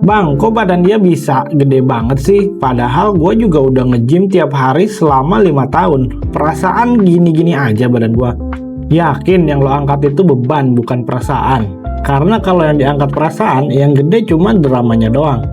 Bang, kok badan dia bisa gede banget sih? Padahal gue juga udah nge-gym tiap hari selama 5 tahun. Perasaan gini-gini aja badan gue. Yakin yang lo angkat itu beban, bukan perasaan. Karena kalau yang diangkat perasaan, yang gede cuma dramanya doang.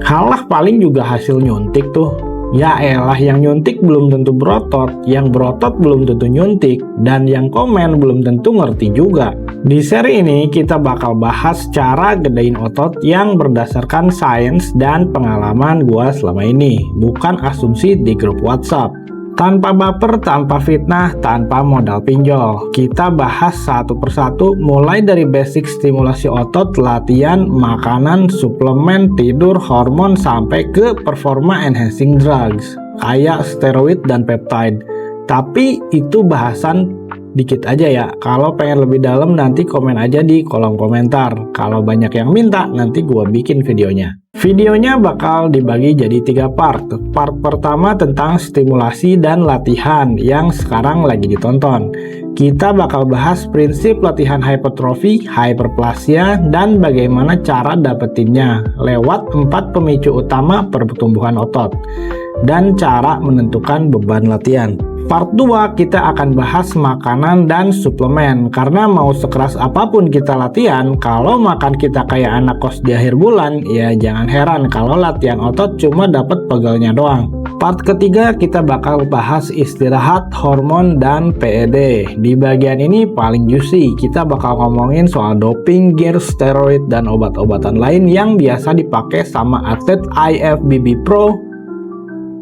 Halah paling juga hasil nyuntik tuh. Ya elah, yang nyuntik belum tentu berotot, yang berotot belum tentu nyuntik, dan yang komen belum tentu ngerti juga. Di seri ini kita bakal bahas cara gedein otot yang berdasarkan sains dan pengalaman gua selama ini, bukan asumsi di grup WhatsApp. Tanpa baper, tanpa fitnah, tanpa modal pinjol. Kita bahas satu persatu mulai dari basic stimulasi otot, latihan, makanan, suplemen, tidur, hormon, sampai ke performa enhancing drugs kayak steroid dan peptide. Tapi itu bahasan dikit aja ya. Kalau pengen lebih dalam nanti komen aja di kolom komentar. Kalau banyak yang minta nanti gua bikin videonya. Videonya bakal dibagi jadi 3 part. Part pertama tentang stimulasi dan latihan yang sekarang lagi ditonton. Kita bakal bahas prinsip latihan hypertrofi, hyperplasia, dan bagaimana cara dapetinnya lewat 4 pemicu utama pertumbuhan otot dan cara menentukan beban latihan. Part 2 kita akan bahas makanan dan suplemen. Karena mau sekeras apapun kita latihan, kalau makan kita kayak anak kos di akhir bulan, ya jangan heran kalau latihan otot cuma dapat pegelnya doang. Part ketiga kita bakal bahas istirahat, hormon, dan PED. Di bagian ini paling juicy, kita bakal ngomongin soal doping, gear, steroid, dan obat-obatan lain yang biasa dipakai sama atlet IFBB Pro.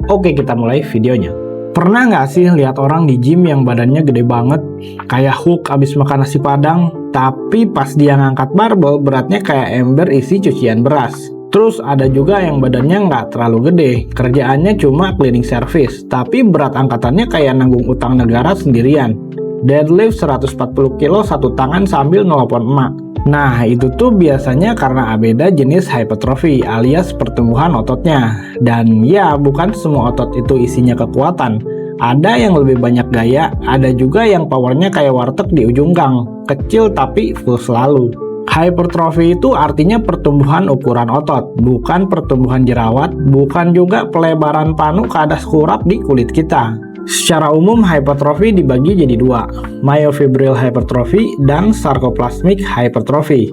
Oke, kita mulai videonya. Pernah nggak sih lihat orang di gym yang badannya gede banget, kayak Hulk abis makan nasi padang, tapi pas dia ngangkat barbel beratnya kayak ember isi cucian beras. Terus ada juga yang badannya nggak terlalu gede, kerjaannya cuma cleaning service, tapi berat angkatannya kayak nanggung utang negara sendirian. Deadlift 140 kilo satu tangan sambil nelpon emak. Nah, itu tuh biasanya karena beda jenis hypertrophy alias pertumbuhan ototnya. Dan ya, bukan semua otot itu isinya kekuatan. Ada yang lebih banyak gaya, ada juga yang powernya kayak warteg di ujung gang, kecil tapi full selalu. Hypertrophy itu artinya pertumbuhan ukuran otot, bukan pertumbuhan jerawat, bukan juga pelebaran panu kadas kurap di kulit kita. Secara umum hypertrophy dibagi jadi 2, myofibril hypertrophy dan sarcoplasmic hypertrophy.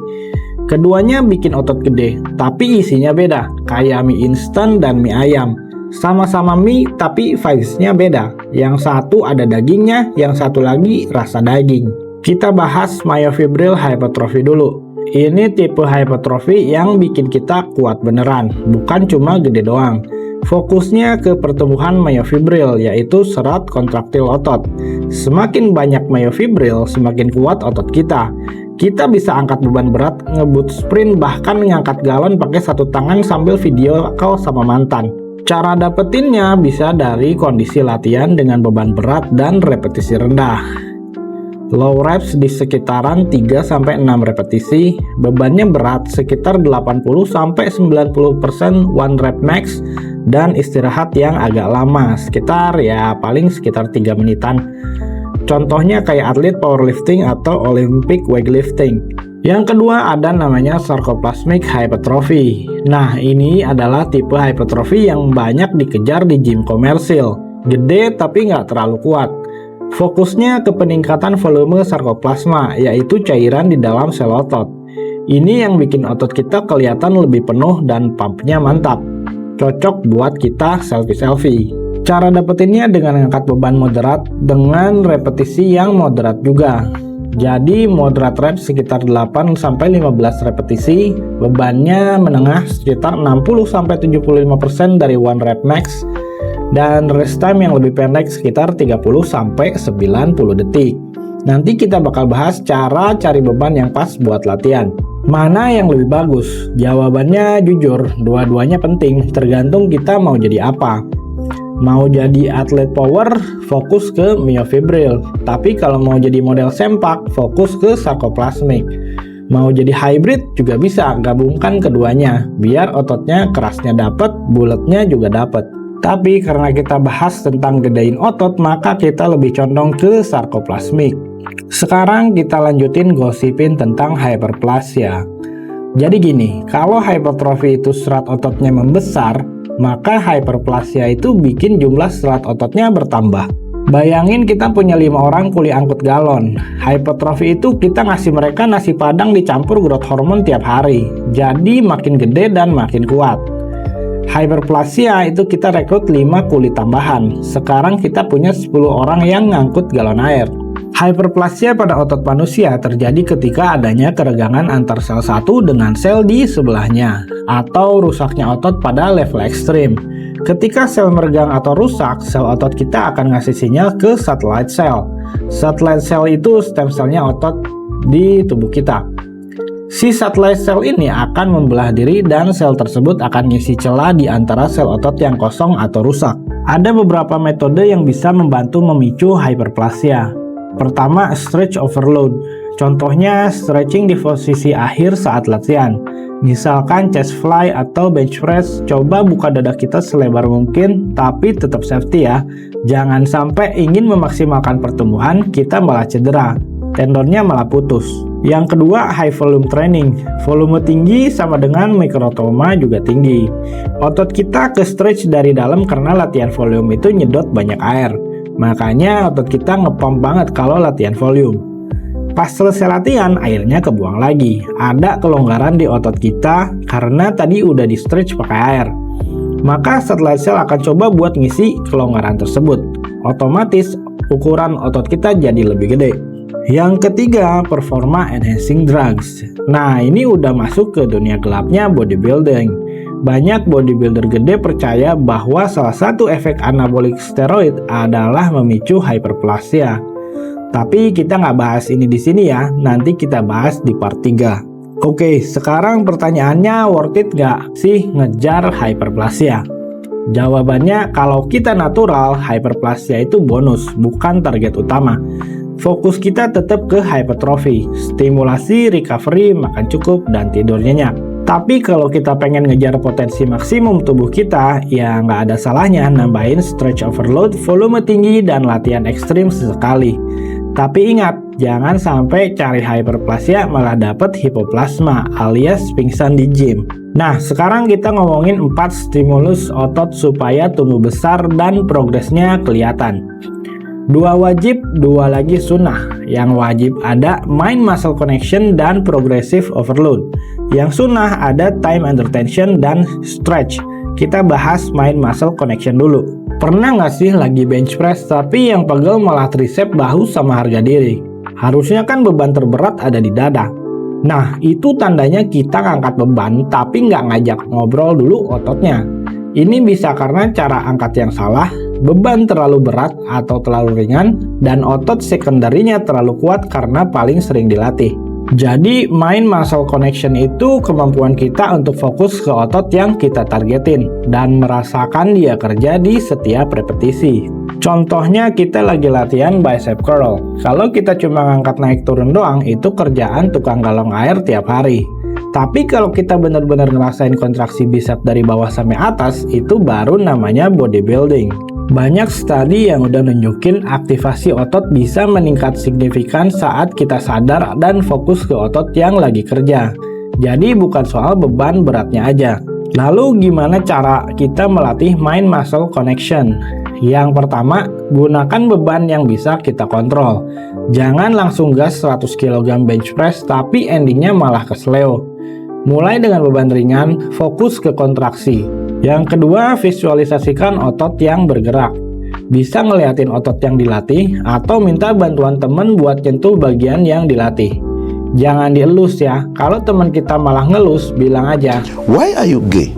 Keduanya bikin otot gede, tapi isinya beda, kayak mie instan dan mie ayam. Sama-sama mie, tapi vibes-nya beda. Yang satu ada dagingnya, yang satu lagi rasa daging. Kita bahas myofibril hypertrophy dulu. Ini tipe hypertrophy yang bikin kita kuat beneran, bukan cuma gede doang. Fokusnya ke pertumbuhan myofibril, yaitu serat kontraktil otot. Semakin banyak myofibril, semakin kuat otot kita. Kita bisa angkat beban berat, ngebut sprint, bahkan ngangkat galon pakai satu tangan sambil video call sama mantan. Cara dapetinnya bisa dari kondisi latihan dengan beban berat dan repetisi rendah. Low reps di sekitaran 3-6 repetisi, bebannya berat sekitar 80-90% one rep max, dan istirahat yang agak lama, sekitar 3 menitan. Contohnya kayak atlet powerlifting atau Olympic weightlifting. Yang kedua ada namanya sarcoplasmic hypertrophy. Nah, ini adalah tipe hypertrophy yang banyak dikejar di gym komersil. Gede tapi nggak terlalu kuat. Fokusnya ke peningkatan volume sarkoplasma, yaitu cairan di dalam sel otot. Ini yang bikin otot kita kelihatan lebih penuh dan pumpnya mantap. Cocok buat kita selfie-selfie. Cara dapetinnya dengan ngangkat beban moderat dengan repetisi yang moderat juga. Jadi moderat rep sekitar 8-15 repetisi, bebannya menengah sekitar 60-75% dari one rep max, dan rest time yang lebih pendek sekitar 30-90 detik. Nanti kita bakal bahas cara cari beban yang pas buat latihan. Mana yang lebih bagus? Jawabannya jujur, dua-duanya penting, tergantung kita mau jadi apa. Mau jadi atlet power, fokus ke myofibril. Tapi kalau mau jadi model sempak, fokus ke sarcoplasmic. Mau jadi hybrid juga bisa, gabungkan keduanya, biar ototnya kerasnya dapet, bulatnya juga dapet. Tapi karena kita bahas tentang gedein otot, maka kita lebih condong ke sarcoplasmic. Sekarang kita lanjutin gosipin tentang hyperplasia. Jadi gini, kalau hypertrophy itu serat ototnya membesar, maka hyperplasia itu bikin jumlah serat ototnya bertambah. Bayangin kita punya 5 orang kuli angkut galon. Hypertrophy itu kita ngasih mereka nasi padang dicampur growth hormone tiap hari. Jadi makin gede dan makin kuat. Hyperplasia itu kita rekrut 5 kuli tambahan. Sekarang kita punya 10 orang yang ngangkut galon air. Hyperplasia pada otot manusia terjadi ketika adanya keregangan antar sel satu dengan sel di sebelahnya, atau rusaknya otot pada level ekstrim. Ketika sel meregang atau rusak, sel otot kita akan ngasih sinyal ke satellite cell. Satellite cell itu stem selnya otot di tubuh kita. Si satellite cell ini akan membelah diri dan sel tersebut akan ngisi celah di antara sel otot yang kosong atau rusak. Ada beberapa metode yang bisa membantu memicu hyperplasia. Pertama, stretch overload. Contohnya stretching di posisi akhir saat latihan. Misalkan chest fly atau bench press, coba buka dada kita selebar mungkin, tapi tetap safety ya. Jangan sampai ingin memaksimalkan pertumbuhan, kita malah cedera. Tendonnya malah putus. Yang kedua, high volume training. Volume tinggi sama dengan mikrotoma juga tinggi. Otot kita ke stretch dari dalam karena latihan volume itu nyedot banyak air. Makanya otot kita ngepomp banget kalau latihan volume. Pas selesai latihan, airnya kebuang lagi. Ada kelonggaran di otot kita karena tadi udah di stretch pakai air. Maka satellite cell akan coba buat ngisi kelonggaran tersebut. Otomatis ukuran otot kita jadi lebih gede. Yang ketiga, performa enhancing drugs. Nah, ini udah masuk ke dunia gelapnya bodybuilding. Banyak bodybuilder gede percaya bahwa salah satu efek anabolik steroid adalah memicu hyperplasia. Tapi kita nggak bahas ini di sini ya, nanti kita bahas di part 3. Oke, sekarang pertanyaannya, worth it nggak sih ngejar hyperplasia? Jawabannya, kalau kita natural, hyperplasia itu bonus, bukan target utama. Fokus kita tetap ke hypertrophy, stimulasi, recovery, makan cukup, dan tidur nyenyak. Tapi kalau kita pengen ngejar potensi maksimum tubuh kita, ya nggak ada salahnya nambahin stretch overload, volume tinggi, dan latihan ekstrim sesekali. Tapi ingat, jangan sampai cari hyperplasia malah dapet hipoplasma alias pingsan di gym. Nah, sekarang kita ngomongin 4 stimulus otot supaya tumbuh besar dan progresnya kelihatan. 2 wajib, 2 lagi sunnah. Yang wajib ada mind muscle connection dan progressive overload. Yang sunnah ada time under tension dan stretch. Kita bahas mind muscle connection dulu. Pernah nggak sih lagi bench press tapi yang pegel malah tricep, bahu, sama harga diri? Harusnya kan beban terberat ada di dada. Nah, itu tandanya kita ngangkat beban tapi nggak ngajak ngobrol dulu ototnya. Ini bisa karena cara angkat yang salah, beban terlalu berat atau terlalu ringan, dan otot sekunderinya terlalu kuat karena paling sering dilatih. Jadi, mind muscle connection itu kemampuan kita untuk fokus ke otot yang kita targetin dan merasakan dia kerja di setiap repetisi. Contohnya kita lagi latihan bicep curl. Kalau kita cuma ngangkat naik turun doang, itu kerjaan tukang galong air tiap hari. Tapi kalau kita benar-benar ngerasain kontraksi bicep dari bawah sampai atas, itu baru namanya bodybuilding. Banyak studi yang udah nunjukin aktivasi otot bisa meningkat signifikan saat kita sadar dan fokus ke otot yang lagi kerja. Jadi bukan soal beban beratnya aja. Lalu gimana cara kita melatih mind muscle connection? Yang pertama, gunakan beban yang bisa kita kontrol. Jangan langsung gas 100 kg bench press tapi endingnya malah kesleo. Mulai dengan beban ringan, fokus ke kontraksi. Yang kedua, visualisasikan otot yang bergerak. Bisa ngeliatin otot yang dilatih atau minta bantuan temen buat nyentuh bagian yang dilatih. Jangan dielus ya, kalau teman kita malah ngelus, bilang aja, "Why are you gay?"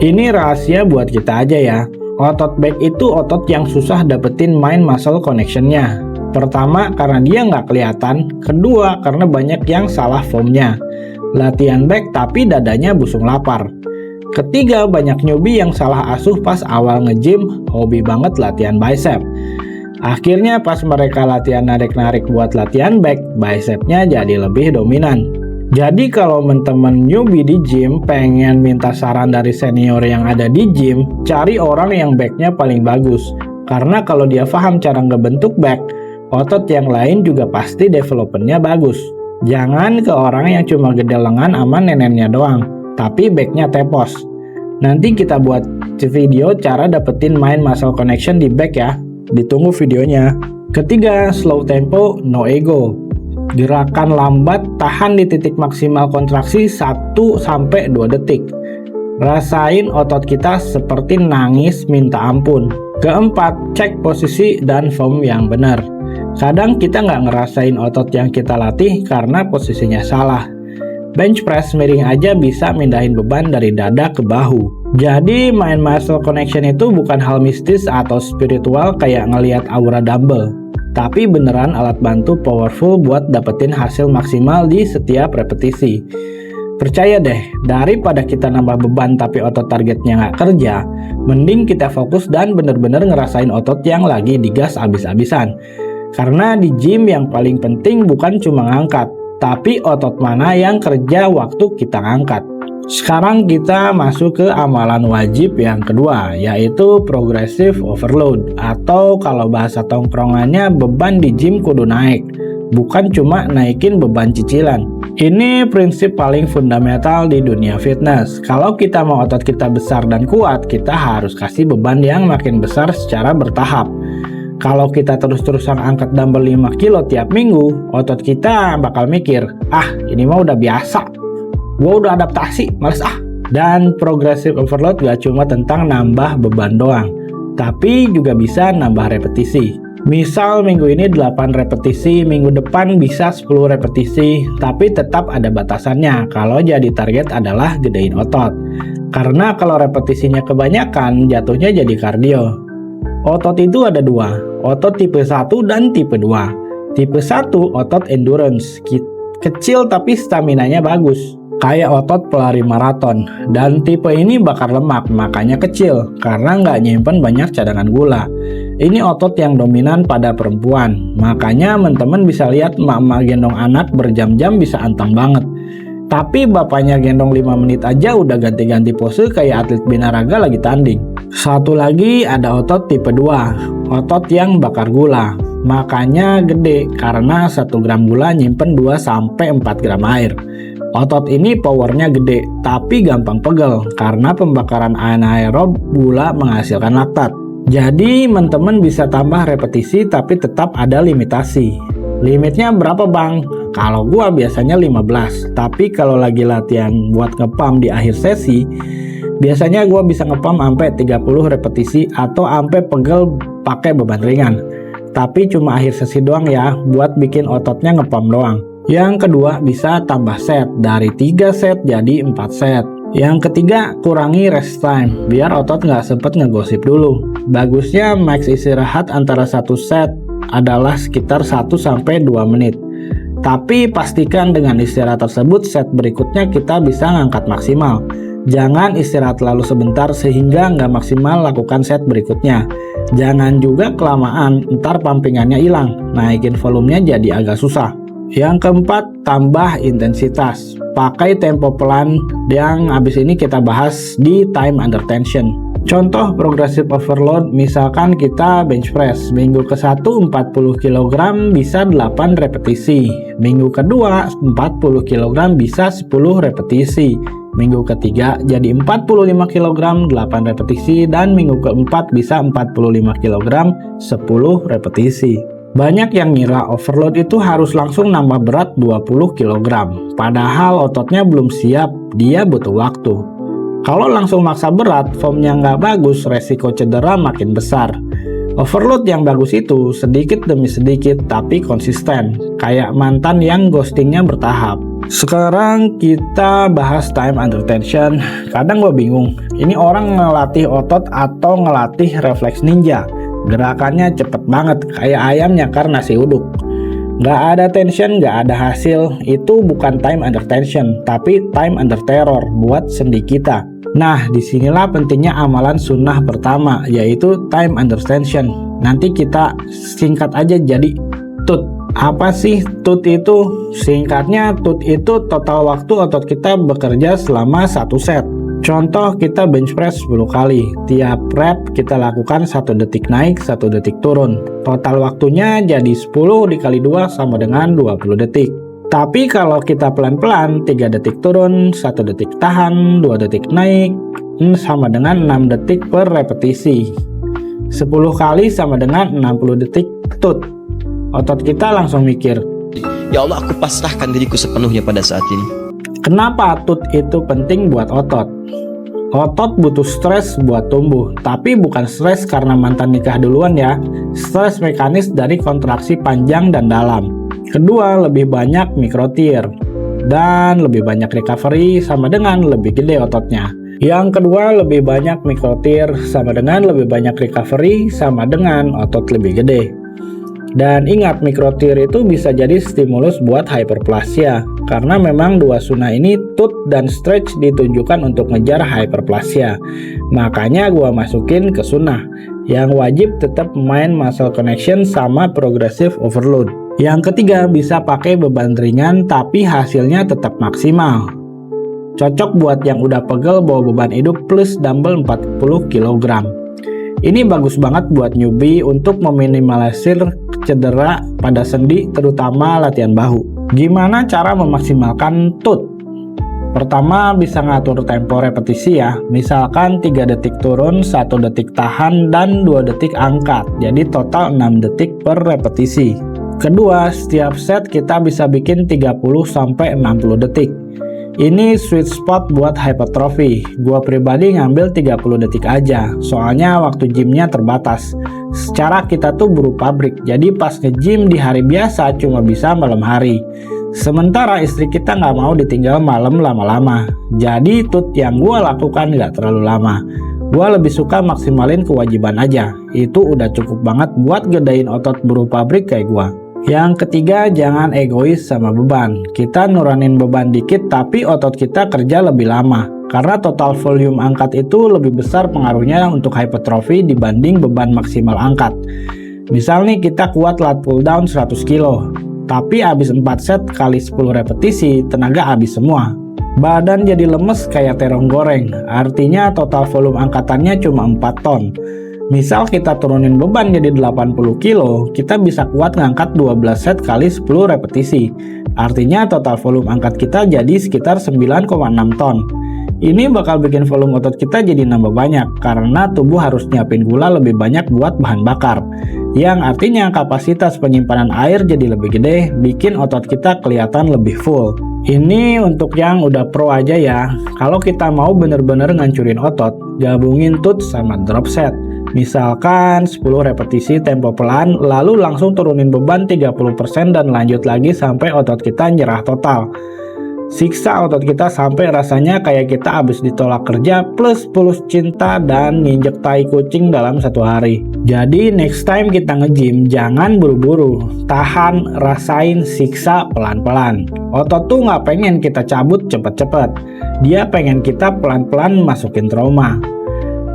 Ini rahasia buat kita aja ya. Otot back itu otot yang susah dapetin mind muscle connection-nya. Pertama, karena dia nggak kelihatan. Kedua, karena banyak yang salah formnya. Latihan back tapi dadanya busung lapar. Ketiga, banyak newbie yang salah asuh pas awal nge-gym, hobi banget latihan bicep. Akhirnya pas mereka latihan narik-narik buat latihan back, bicepnya jadi lebih dominan. Jadi kalau teman-teman newbie di gym pengen minta saran dari senior yang ada di gym, cari orang yang backnya paling bagus. Karena kalau dia paham cara ngebentuk back, otot yang lain juga pasti developmentnya bagus. Jangan ke orang yang cuma gede lengan sama neneknya doang, tapi backnya tepos. Nanti kita buat video cara dapetin main muscle connection di back ya. Ditunggu videonya. Ketiga, slow tempo, no ego. Gerakan lambat, tahan di titik maksimal kontraksi 1-2 detik. Rasain otot kita seperti nangis minta ampun. Keempat, cek posisi dan form yang benar. Kadang kita nggak ngerasain otot yang kita latih karena posisinya salah. Bench press miring aja bisa mindahin beban dari dada ke bahu. Jadi main muscle connection itu bukan hal mistis atau spiritual kayak ngelihat aura dumbbell, tapi beneran alat bantu powerful buat dapetin hasil maksimal di setiap repetisi. Percaya deh, daripada kita nambah beban tapi otot targetnya nggak kerja, mending kita fokus dan bener-bener ngerasain otot yang lagi digas abis-abisan. Karena di gym yang paling penting bukan cuma ngangkat, tapi otot mana yang kerja waktu kita ngangkat. Sekarang kita masuk ke amalan wajib yang kedua, yaitu progressive overload, atau kalau bahasa tongkrongannya beban di gym kudu naik, bukan cuma naikin beban cicilan. Ini prinsip paling fundamental di dunia fitness. Kalau kita mau otot kita besar dan kuat, kita harus kasih beban yang makin besar secara bertahap. Kalau kita terus-terusan angkat dumbbell 5 kilo tiap minggu, otot kita bakal mikir, ini mah udah biasa, gua udah adaptasi, males ah. Dan progressive overload gak cuma tentang nambah beban doang, tapi juga bisa nambah repetisi. Misal minggu ini 8 repetisi, minggu depan bisa 10 repetisi, tapi tetap ada batasannya kalau jadi target adalah gedein otot. Karena kalau repetisinya kebanyakan, jatuhnya jadi kardio. Otot itu ada dua, otot tipe 1 dan tipe 2. Tipe 1 otot endurance, kecil tapi staminanya bagus, kayak otot pelari maraton. Dan tipe ini bakar lemak, makanya kecil, karena nggak nyimpen banyak cadangan gula. Ini otot yang dominan pada perempuan, makanya teman-teman bisa lihat emak-emak gendong anak berjam-jam bisa anteng banget. Tapi bapaknya gendong 5 menit aja udah ganti-ganti pose kayak atlet binaraga lagi tanding. Satu lagi ada otot tipe 2, otot yang bakar gula. Makanya gede karena 1 gram gula nyimpen 2-4 gram air. Otot ini powernya gede tapi gampang pegel karena pembakaran anaerob gula menghasilkan laktat. Jadi teman-teman bisa tambah repetisi tapi tetap ada limitasi. Limitnya berapa bang? Kalau gua biasanya 15, tapi kalau lagi latihan buat ngepump di akhir sesi, biasanya gua bisa ngepump sampai 30 repetisi atau sampai pegel pakai beban ringan. Tapi cuma akhir sesi doang ya, buat bikin ototnya ngepump doang. Yang kedua, bisa tambah set, dari 3 set jadi 4 set. Yang ketiga, kurangi rest time, biar otot nggak sempet ngegosip dulu. Bagusnya max istirahat antara 1 set adalah sekitar 1-2 menit. Tapi pastikan dengan istirahat tersebut set berikutnya kita bisa ngangkat maksimal. Jangan istirahat terlalu sebentar sehingga nggak maksimal lakukan set berikutnya. Jangan juga kelamaan, ntar pumpingannya hilang, naikin volumenya jadi agak susah. Yang keempat, tambah intensitas. Pakai tempo pelan yang habis ini kita bahas di time under tension. Contoh progressive overload, misalkan kita bench press, minggu ke-1 40 kg bisa 8 repetisi, minggu kedua 40 kg bisa 10 repetisi, minggu ketiga jadi 45 kg 8 repetisi, dan minggu keempat bisa 45 kg 10 repetisi. Banyak yang ngira overload itu harus langsung nambah berat 20 kg, padahal ototnya belum siap, dia butuh waktu. Kalau langsung maksa berat, formnya nggak bagus, resiko cedera makin besar. Overload yang bagus itu sedikit demi sedikit tapi konsisten, kayak mantan yang ghostingnya bertahap. Sekarang kita bahas time under tension. Kadang gue bingung, ini orang ngelatih otot atau ngelatih refleks ninja. Gerakannya cepet banget, kayak ayam nyakar nasi uduk. Nggak ada tension, nggak ada hasil. Itu bukan time under tension, tapi time under terror buat sendi kita. Nah, disinilah pentingnya amalan sunnah pertama, yaitu time under tension. Nanti kita singkat aja jadi TUT. Apa sih TUT itu? Singkatnya, TUT itu total waktu otot kita bekerja selama 1 set. Contoh, kita bench press 10 kali. Tiap rep kita lakukan 1 detik naik, 1 detik turun. Total waktunya jadi 10 dikali 2 sama dengan 20 detik. Tapi kalau kita pelan-pelan, 3 detik turun, 1 detik tahan, 2 detik naik, sama dengan 6 detik per repetisi. 10 kali sama dengan 60 detik tut. Otot kita langsung mikir, ya Allah, aku pasrahkan diriku sepenuhnya pada saat ini. Kenapa tut itu penting buat otot? Otot butuh stres buat tumbuh, tapi bukan stres karena mantan nikah duluan ya. Stres mekanis dari kontraksi panjang dan dalam. Kedua, lebih banyak mikrotir. Dan lebih banyak recovery sama dengan lebih gede ototnya. Yang kedua, lebih banyak mikrotir sama dengan lebih banyak recovery sama dengan otot lebih gede. Dan ingat, mikrotir itu bisa jadi stimulus buat hyperplasia. Karena memang dua sunnah ini, tut dan stretch, ditunjukkan untuk ngejar hyperplasia. Makanya gua masukin ke sunnah. Yang wajib tetap main muscle connection sama progressive overload. Yang ketiga, bisa pakai beban ringan tapi hasilnya tetap maksimal. Cocok buat yang udah pegel bawa beban hidup plus dumbbell 40 kg. Ini bagus banget buat newbie untuk meminimalisir cedera pada sendi, terutama latihan bahu. Gimana cara memaksimalkan tut? Pertama, bisa ngatur tempo repetisi ya. Misalkan 3 detik turun, 1 detik tahan, dan 2 detik angkat. Jadi total 6 detik per repetisi. Kedua, setiap set kita bisa bikin 30-60 detik. Ini sweet spot buat hypertrophy. Gua pribadi ngambil 30 detik aja, soalnya waktu gymnya terbatas. Secara kita tuh buru pabrik, jadi pas nge-gym di hari biasa cuma bisa malam hari. Sementara istri kita nggak mau ditinggal malam lama-lama. Jadi tut yang gua lakukan nggak terlalu lama. Gua lebih suka maksimalin kewajiban aja. Itu udah cukup banget buat gedein otot buru pabrik kayak gua. Yang ketiga, jangan egois sama beban. Kita nuranin beban dikit tapi otot kita kerja lebih lama. Karena total volume angkat itu lebih besar pengaruhnya untuk hypertrophy dibanding beban maksimal angkat. Misal nih kita kuat lat pull down 100 kg. Tapi habis 4 set kali 10 repetisi, tenaga habis semua. Badan jadi lemes kayak terong goreng. Artinya total volume angkatannya cuma 4 ton. Misal kita turunin beban jadi 80 kg, kita bisa kuat ngangkat 12 set kali 10 repetisi. Artinya total volume angkat kita jadi sekitar 9,6 ton. Ini bakal bikin volume otot kita jadi nambah banyak, karena tubuh harus nyiapin gula lebih banyak buat bahan bakar. Yang artinya kapasitas penyimpanan air jadi lebih gede, bikin otot kita kelihatan lebih full. Ini untuk yang udah pro aja ya. Kalau kita mau bener-bener ngancurin otot, gabungin tut sama drop set. Misalkan 10 repetisi tempo pelan, lalu langsung turunin beban 30% dan lanjut lagi sampai otot kita nyerah total. Siksa otot kita sampai rasanya kayak kita habis ditolak kerja plus pulus cinta dan nginjek tai kucing dalam 1 hari. Jadi next time kita nge-gym jangan buru-buru, tahan, rasain, siksa pelan-pelan. Otot tuh nggak pengen kita cabut cepet-cepet, dia pengen kita pelan-pelan masukin trauma.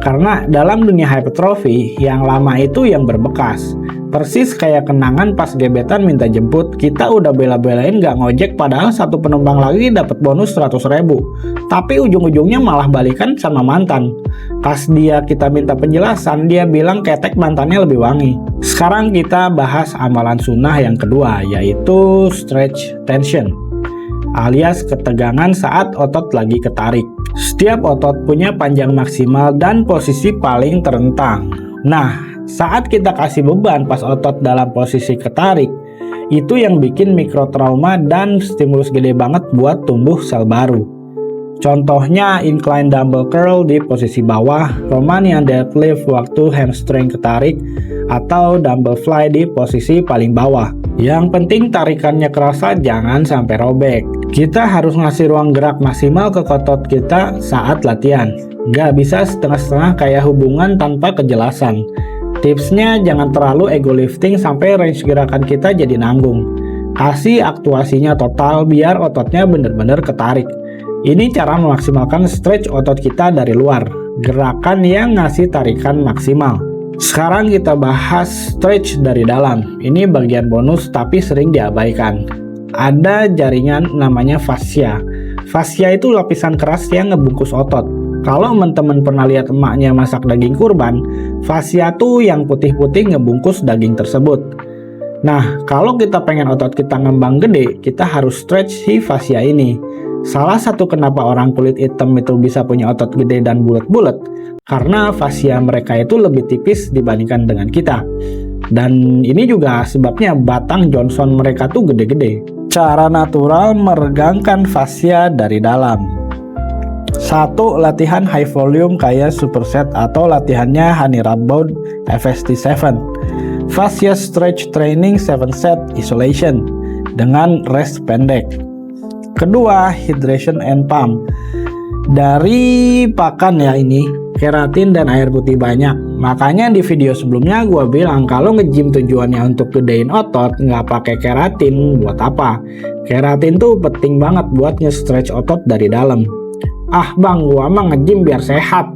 Karena dalam dunia hypertrophy, yang lama itu yang berbekas. Persis kayak kenangan pas gebetan minta jemput, kita udah bela-belain gak ngojek padahal satu penumpang lagi dapat bonus 100.000. Tapi ujung-ujungnya malah balikan sama mantan. Pas kita minta penjelasan, dia bilang ketek mantannya lebih wangi. Sekarang kita bahas amalan sunnah yang kedua, yaitu stretch tension, alias ketegangan saat otot lagi ketarik. Setiap otot punya panjang maksimal dan posisi paling terentang. Nah, saat kita kasih beban pas otot dalam posisi ketarik, itu yang bikin mikrotrauma dan stimulus gede banget buat tumbuh sel baru. Contohnya incline dumbbell curl di posisi bawah, Romanian deadlift waktu hamstring ketarik, atau dumbbell fly di posisi paling bawah. Yang penting tarikannya kerasa, jangan sampai robek. Kita harus ngasih ruang gerak maksimal ke otot kita saat latihan. Nggak bisa setengah-setengah kayak hubungan tanpa kejelasan. Tipsnya jangan terlalu ego lifting sampai range gerakan kita jadi nanggung. Kasih aktuasinya total biar ototnya bener-bener ketarik. Ini cara memaksimalkan stretch otot kita dari luar. Gerakan yang ngasih tarikan maksimal. Sekarang kita bahas stretch dari dalam. Ini bagian bonus tapi sering diabaikan. Ada jaringan namanya fascia. Fascia itu lapisan keras yang ngebungkus otot. Kalau teman-teman pernah lihat emaknya masak daging kurban, fascia tuh yang putih-putih ngebungkus daging tersebut. Nah, kalau kita pengen otot kita ngembang gede, kita harus stretch si fascia ini. Salah satu kenapa orang kulit hitam itu bisa punya otot gede dan bulat-bulat, karena fascia mereka itu lebih tipis dibandingkan dengan kita. Dan ini juga sebabnya batang Johnson mereka tuh gede-gede. Cara natural meregangkan fascia dari dalam. 1. Latihan high volume kayak superset atau latihannya Hani Rambaud FST7. Fascia stretch training 7 set isolation dengan rest pendek. Kedua, hydration and pump. Dari pakan ya ini, keratin dan air putih banyak. Makanya di video sebelumnya gue bilang kalau nge-gym tujuannya untuk gedein otot, nggak pakai keratin, buat apa? Keratin tuh penting banget buat nge-stretch otot dari dalam. Ah bang, gue mah nge-gym biar sehat.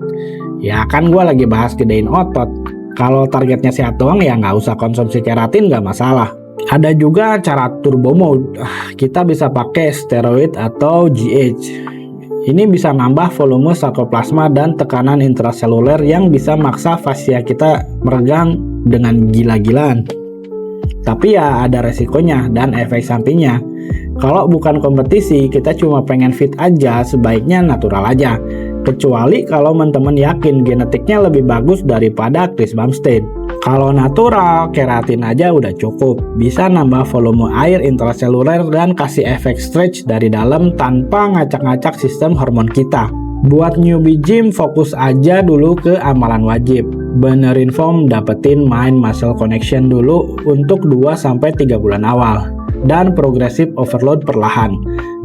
Ya kan gue lagi bahas gedein otot. Kalau targetnya sehat doang ya nggak usah konsumsi keratin, nggak masalah. Ada juga cara turbo mode. Kita bisa pakai steroid atau GH. Ini bisa nambah volume sarkoplasma dan tekanan intraseluler yang bisa maksa fascia kita meregang dengan gila-gilaan. Tapi ya ada resikonya dan efek sampingnya. Kalau bukan kompetisi, kita cuma pengen fit aja, sebaiknya natural aja. Kecuali kalau teman-teman yakin genetiknya lebih bagus daripada Chris Bumstead. Kalau natural, keratin aja udah cukup. Bisa nambah volume air intraseluler dan kasih efek stretch dari dalam tanpa ngacak-ngacak sistem hormon kita. Buat newbie gym, fokus aja dulu ke amalan wajib. Benerin form, dapetin mind muscle connection dulu untuk 2-3 bulan awal. Dan progressive overload perlahan.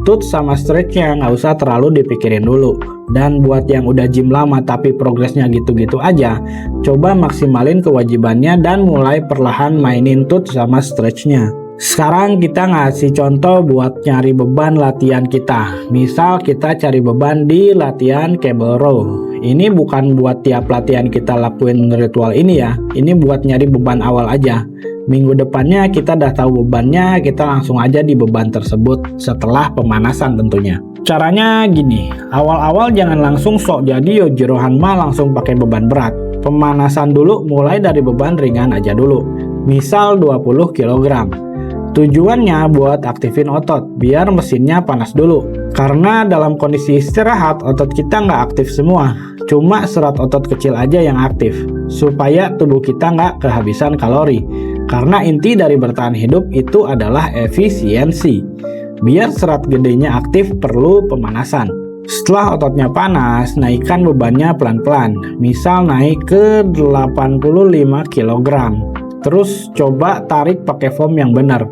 Tut sama stretchnya nggak usah terlalu dipikirin dulu. Dan buat yang udah gym lama tapi progresnya gitu-gitu aja, coba maksimalin kewajibannya dan mulai perlahan mainin tut sama stretchnya. Sekarang kita ngasih contoh buat nyari beban latihan kita. Misal kita cari beban di latihan cable row. Ini bukan buat tiap latihan kita lakuin ritual ini ya. Ini buat nyari beban awal aja. Minggu depannya kita udah tahu bebannya, kita langsung aja di beban tersebut setelah pemanasan tentunya. Caranya gini, awal-awal jangan langsung sok jadi Yojiro Hanma langsung pakai beban berat. Pemanasan dulu mulai dari beban ringan aja dulu. Misal 20 kg. Tujuannya buat aktifin otot, biar mesinnya panas dulu. Karena dalam kondisi istirahat, otot kita nggak aktif semua. Cuma serat otot kecil aja yang aktif. Supaya tubuh kita nggak kehabisan kalori. Karena inti dari bertahan hidup itu adalah efisiensi. Biar serat gedenya aktif perlu pemanasan. Setelah ototnya panas, naikkan bebannya pelan-pelan. Misal naik ke 85 kg. Terus coba tarik pakai foam yang benar.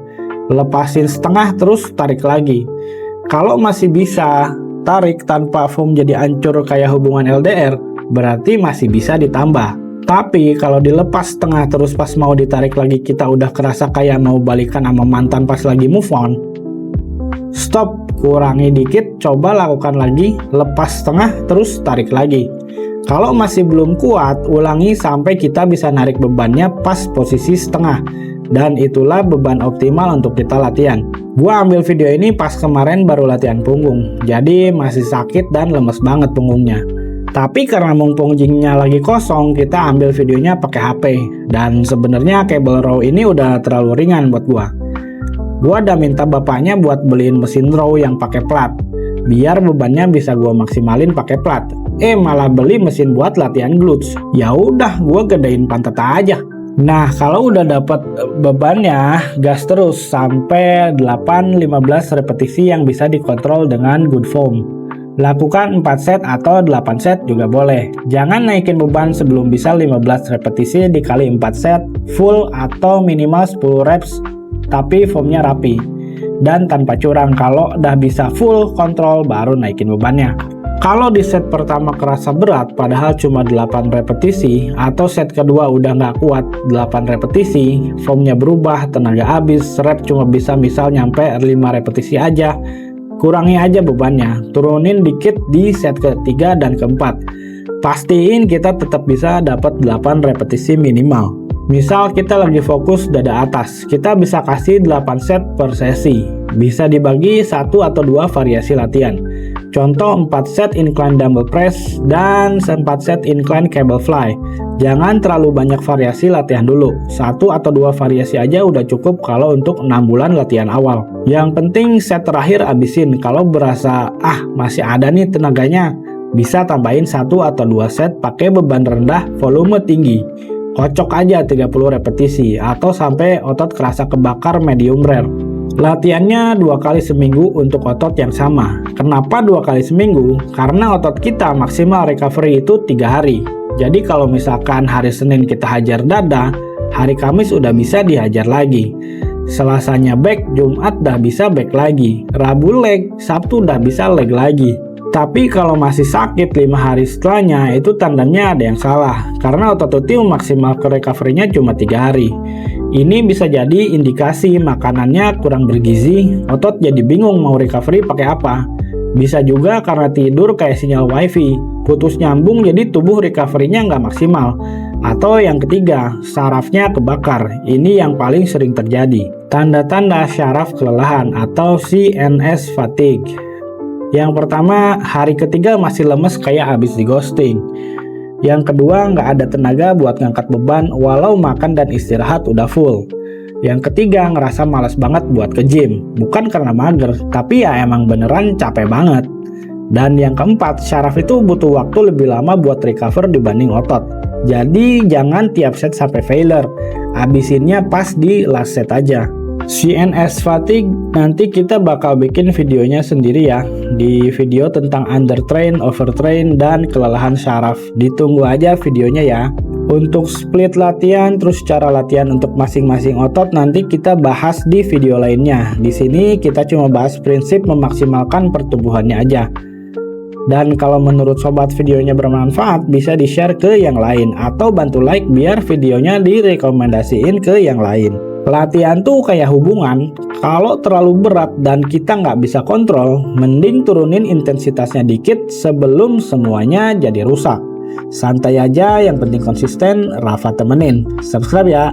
Lepasin setengah terus tarik lagi. Kalau masih bisa tarik tanpa foam jadi hancur kayak hubungan LDR, berarti masih bisa ditambah. Tapi kalau dilepas setengah terus pas mau ditarik lagi kita udah kerasa kayak mau balikan sama mantan pas lagi move on, stop, kurangi dikit, coba lakukan lagi, lepas setengah terus tarik lagi. Kalau masih belum kuat, ulangi sampai kita bisa narik bebannya pas posisi setengah. Dan itulah beban optimal untuk kita latihan. Gua ambil video ini pas kemarin baru latihan punggung, jadi masih sakit dan lemes banget punggungnya. Tapi karena mumpung gymnya lagi kosong, kita ambil videonya pakai HP. Dan sebenarnya cable row ini udah terlalu ringan buat gua. Gua udah minta bapaknya buat beliin mesin row yang pakai plat, biar bebannya bisa gua maksimalin pakai plat. Malah beli mesin buat latihan glutes. Ya udah, gua gedein pantat aja. Nah, kalau udah dapat bebannya, gas terus sampai 8-15 repetisi yang bisa dikontrol dengan good form. Lakukan 4 set atau 8 set juga boleh. Jangan naikin beban sebelum bisa 15 repetisi dikali 4 set full atau minimal 10 reps, tapi formnya rapi. Dan tanpa curang, kalau udah bisa full kontrol baru naikin bebannya. Kalau di set pertama kerasa berat padahal cuma 8 repetisi, atau set kedua udah nggak kuat 8 repetisi, formnya berubah, tenaga habis, rep cuma bisa misal nyampe 5 repetisi aja, kurangi aja bebannya, turunin dikit di set ketiga dan keempat. Pastiin kita tetap bisa dapat 8 repetisi minimal. Misal kita lagi fokus dada atas, kita bisa kasih 8 set per sesi. Bisa dibagi 1 atau 2 variasi latihan. Contoh 4 set incline dumbbell press dan 4 set incline cable fly. Jangan terlalu banyak variasi latihan dulu. 1 atau 2 variasi aja udah cukup kalau untuk 6 bulan latihan awal. Yang penting set terakhir abisin. Kalau berasa masih ada nih tenaganya, bisa tambahin 1 atau 2 set pakai beban rendah volume tinggi. Kocok aja 30 repetisi atau sampai otot kerasa kebakar medium rare. Latihannya 2 kali seminggu untuk otot yang sama. Kenapa 2 kali seminggu? Karena otot kita maksimal recovery itu 3 hari. Jadi kalau misalkan hari Senin kita hajar dada, hari Kamis udah bisa dihajar lagi. Selasanya back, Jumat udah bisa back lagi. Rabu leg, Sabtu udah bisa leg lagi. Tapi kalau masih sakit 5 hari setelahnya, itu tandanya ada yang salah. Karena otot itu maksimal ke recovery-nya cuma 3 hari. Ini bisa jadi indikasi makanannya kurang bergizi, otot jadi bingung mau recovery pakai apa. Bisa juga karena tidur kayak sinyal wifi, putus nyambung jadi tubuh recovery-nya nggak maksimal. Atau yang ketiga, sarafnya kebakar. Ini yang paling sering terjadi. Tanda-tanda syaraf kelelahan atau CNS fatigue. Yang pertama, hari ketiga masih lemes kayak habis di ghosting. Yang kedua, nggak ada tenaga buat ngangkat beban walau makan dan istirahat udah full. Yang ketiga, ngerasa malas banget buat ke gym. Bukan karena mager, tapi ya emang beneran capek banget. Dan yang keempat, syaraf itu butuh waktu lebih lama buat recover dibanding otot. Jadi jangan tiap set sampai failure. Abisinnya pas di last set aja. CNS fatigue nanti kita bakal bikin videonya sendiri ya, di video tentang undertrain, overtrain, dan kelelahan syaraf. Ditunggu aja videonya ya. Untuk split latihan terus cara latihan untuk masing-masing otot nanti kita bahas di video lainnya. Di sini kita cuma bahas prinsip memaksimalkan pertumbuhannya aja. Dan kalau menurut sobat videonya bermanfaat, bisa di-share ke yang lain atau bantu like biar videonya direkomendasiin ke yang lain. Latihan tuh kayak hubungan, kalau terlalu berat dan kita nggak bisa kontrol, mending turunin intensitasnya dikit sebelum semuanya jadi rusak. Santai aja, yang penting konsisten. Rafa temenin. Subscribe ya.